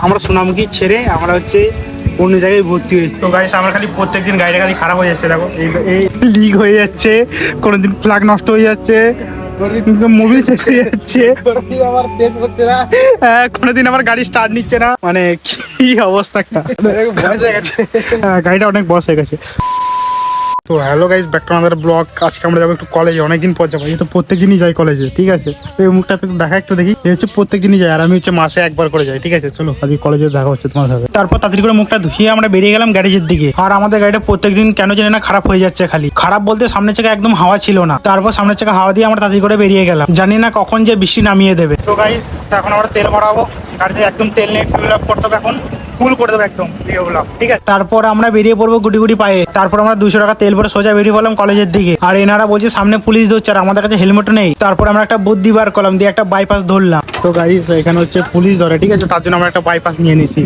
আমরা সুনামকে ছেড়ে আমরা হচ্ছে অন্য জায়গায় ভর্তি হয়েছি। তো গাইস আমার খালি প্রত্যেকদিন গাড়িটা খালি খারাপ হয়ে যাচ্ছে, দেখো এই লিক হয়ে যাচ্ছে, কোনোদিন প্লাগ নষ্ট হয়ে যাচ্ছে, মোবিল শেষ হয়ে যাচ্ছে, কোনোদিন আমার গাড়ি স্টার্ট নিচ্ছে না, মানে কি অবস্থা একটা, গাড়িটা অনেক বয়স হয়ে গেছে। তো hello guys, back to another blog. আজকে আমরা যাবো একটু কলেজে, অনেকদিন পর যাবো, এই তো প্রত্যেক দিনই যাই কলেজে, ঠিক আছে। তো এই মুখটা একটু দেখা একটু দেখি, এই হচ্ছে প্রত্যেক দিনই যাই, আর আমি হচ্ছে মাসে একবার করে যাই, ঠিক আছে। চলো আজকে কলেজে দেখা হচ্ছে তোমার সাথে। তারপর তাড়াতাড়ি করে মুখটা ধুয়ে আমরা বেরিয়ে গেলাম গ্যারেজের দিকে। আর আমাদের গাড়িটা প্রত্যেকদিন কেন জানি না খারাপ হয়ে যাচ্ছে, খালি খারাপ বলতে সামনের চাকা একদম হাওয়া ছিল না, তারপর সামনের চাকা হাওয়া দিয়ে আমরা তাড়াতাড়ি করে বেরিয়ে গেলাম, জানি না কখন যে বৃষ্টি নামিয়ে দেবে। তো গাইস এখন আমরা তেল ভরাবো, গাড়িতে একদম তেল নিয়ে ফুল আপ করতে হবে, এখন ফুল করে দেবো একদম ভিডিওগুলো, ঠিক আছে। তারপর আমরা বেরিয়ে পড়বো গুটি গুটি পায়ে। তারপর আমরা 200 টাকা তেল ভরে সোজা বেরিয়ে পড়লাম কলেজের দিকে। আর এনারা বলছে সামনে পুলিশ ধরছে, আর আমাদের কাছে হেলমেটও নেই। তারপর আমরা একটা বুদ্ধি বার করলাম, দিয়ে একটা বাইপাস ধরলাম। তো গাইস এখানে হচ্ছে পুলিশ ধরে, ঠিক আছে, তার জন্য আমরা একটা বাইপাস নিয়ে নিছি।